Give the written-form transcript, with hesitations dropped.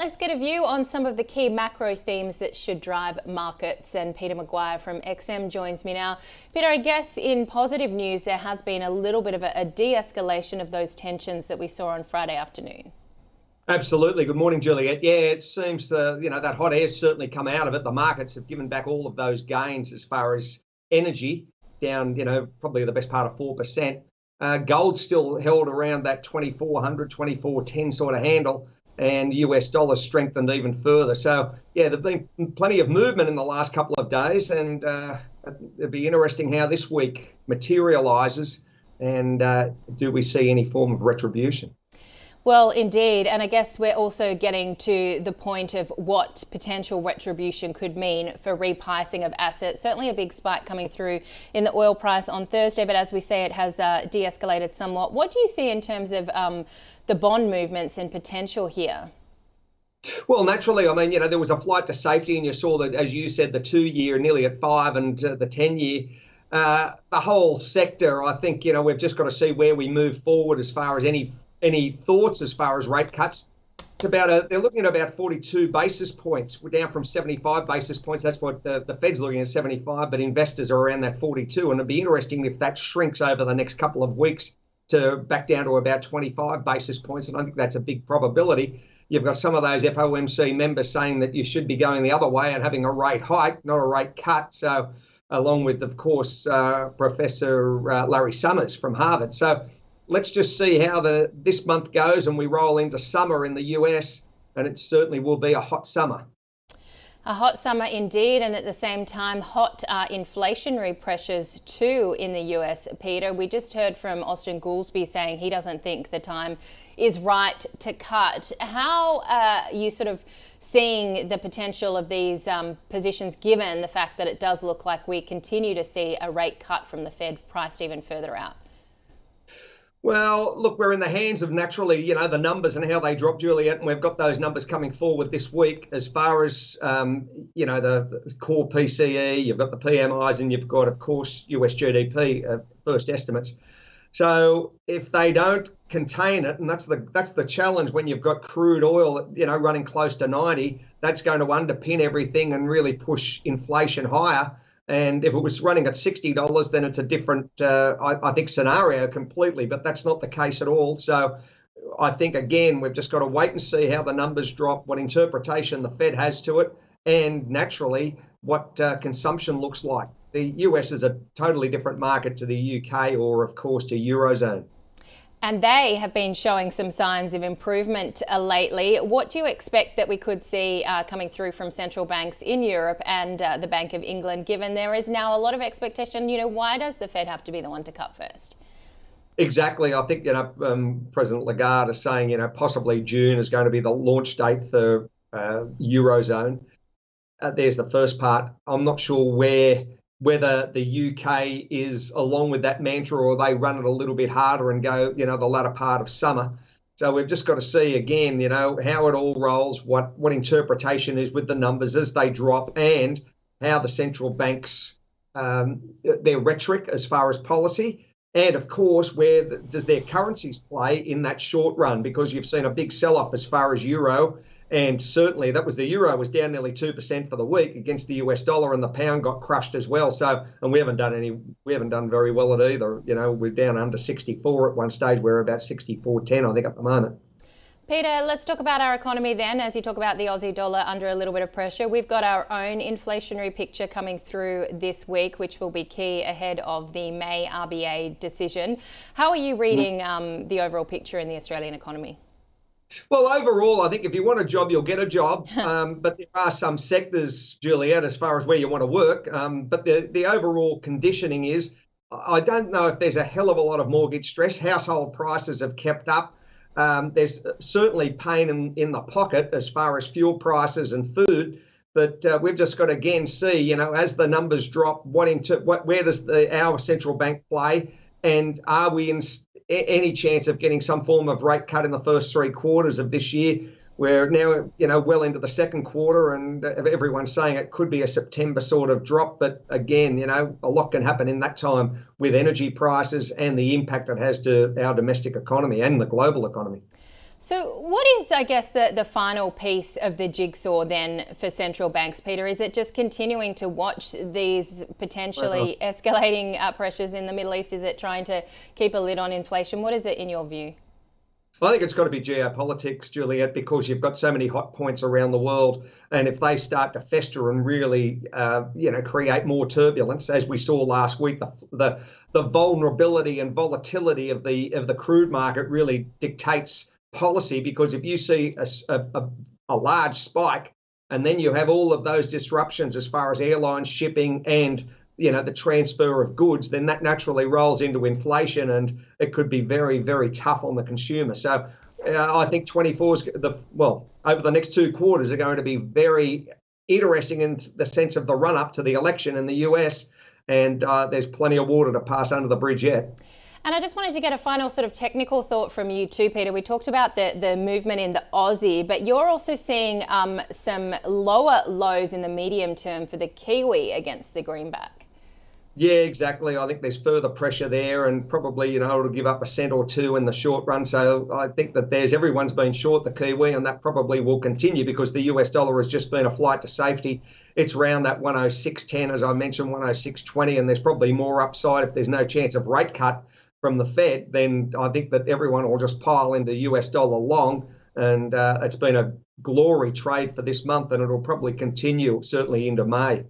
Let's get a view on some of the key macro themes that should drive markets. And Peter McGuire from XM joins me now. Peter, I guess in positive news, there has been a little bit of a de-escalation of those tensions that we saw on Friday afternoon. Absolutely. Good morning, Juliette. Yeah, it seems that hot air's certainly come out of it. The markets have given back all of those gains as far as energy down, probably the best part of 4%. Gold still held around that 2,400, 2,410 sort of handle, and US dollar strengthened even further. So, yeah, there's been plenty of movement in the last couple of days, and it'll be interesting how this week materialises, and do we see any form of retribution? Well, indeed. And I guess we're also getting to the point of what potential retribution could mean for repricing of assets. Certainly a big spike coming through in the oil price on Thursday, but as we say, it has de-escalated somewhat. What do you see in terms of the bond movements and potential here? Well, naturally, I mean, there was a flight to safety, and you saw that, as you said, the 2-year nearly at 5 and the 10-year. The whole sector, I think, we've just got to see where we move forward as far as any thoughts as far as rate cuts. They're looking at about 42 basis points. We're down from 75 basis points. That's what the Fed's looking at, 75, but investors are around that 42. And it'd be interesting if that shrinks over the next couple of weeks to back down to about 25 basis points. And I think that's a big probability. You've got some of those FOMC members saying that you should be going the other way and having a rate hike, not a rate cut. So along with, of course, Professor Larry Summers from Harvard. So let's just see how this month goes, and we roll into summer in the US, and it certainly will be a hot summer. A hot summer indeed, and at the same time, hot inflationary pressures too in the US, Peter. We just heard from Austin Goolsbee saying he doesn't think the time is right to cut. How are you sort of seeing the potential of these positions, given the fact that it does look like we continue to see a rate cut from the Fed priced even further out? Well, look, we're in the hands of naturally, the numbers and how they drop, Juliette, and we've got those numbers coming forward this week as far as, the core PCE, you've got the PMIs, and you've got, of course, US GDP first estimates. So if they don't contain it, and that's the challenge when you've got crude oil, running close to 90, that's going to underpin everything and really push inflation higher. And if it was running at $60, then it's a different, I think, scenario completely. But that's not the case at all. So I think, again, we've just got to wait and see how the numbers drop, what interpretation the Fed has to it, and naturally what consumption looks like. The US is a totally different market to the UK or, of course, to Eurozone. And they have been showing some signs of improvement lately. What do you expect that we could see coming through from central banks in Europe and the Bank of England, given there is now a lot of expectation? Why does the Fed have to be the one to cut first? Exactly. I think, President Lagarde is saying, possibly June is going to be the launch date for Eurozone. There's the first part. I'm not sure whether the UK is along with that mantra or they run it a little bit harder and go, the latter part of summer. So we've just got to see again, how it all rolls, what interpretation is with the numbers as they drop, and how the central banks, their rhetoric as far as policy, and of course, where does their currencies play in that short run? Because you've seen a big sell-off as far as euro. And certainly the euro was down nearly 2% for the week against the US dollar, and the pound got crushed as well. So, and we haven't done very well at either. We're down under 64 at one stage. We're about 64.10, I think, at the moment. Peter, let's talk about our economy then. As you talk about the Aussie dollar under a little bit of pressure, we've got our own inflationary picture coming through this week, which will be key ahead of the May RBA decision. How are you reading the overall picture in the Australian economy? Well, overall, I think if you want a job, you'll get a job. But there are some sectors, Juliette, as far as where you want to work. But the overall conditioning is, I don't know if there's a hell of a lot of mortgage stress. Household prices have kept up. There's certainly pain in the pocket as far as fuel prices and food. But we've just got to, again, see, as the numbers drop, where does our central bank play? And are we in any chance of getting some form of rate cut in the first 3 quarters of this year? We're now, well into the second quarter, and everyone's saying it could be a September sort of drop. But again, a lot can happen in that time with energy prices and the impact it has to our domestic economy and the global economy. So what is, I guess, the final piece of the jigsaw then for central banks, Peter? Is it just continuing to watch these potentially escalating pressures in the Middle East? Is it trying to keep a lid on inflation? What is it in your view? I think it's got to be geopolitics, Juliette, because you've got so many hot points around the world, and if they start to fester and really, create more turbulence, as we saw last week, the vulnerability and volatility of the crude market really dictates policy. Because if you see a large spike, and then you have all of those disruptions as far as airlines, shipping, and the transfer of goods, then that naturally rolls into inflation, and it could be very, very tough on the consumer. So I think 24's over the next 2 quarters are going to be very interesting in the sense of the run up to the election in the US, and there's plenty of water to pass under the bridge yet. And I just wanted to get a final sort of technical thought from you too, Peter. We talked about the movement in the Aussie, but you're also seeing some lower lows in the medium term for the Kiwi against the greenback. Yeah, exactly. I think there's further pressure there, and probably, it'll give up a cent or two in the short run. So I think that everyone's been short the Kiwi, and that probably will continue because the US dollar has just been a flight to safety. It's around that 106.10, as I mentioned, 106.20, and there's probably more upside if there's no chance of rate cut from the Fed. Then I think that everyone will just pile into US dollar long, and it's been a glory trade for this month, and it'll probably continue certainly into May.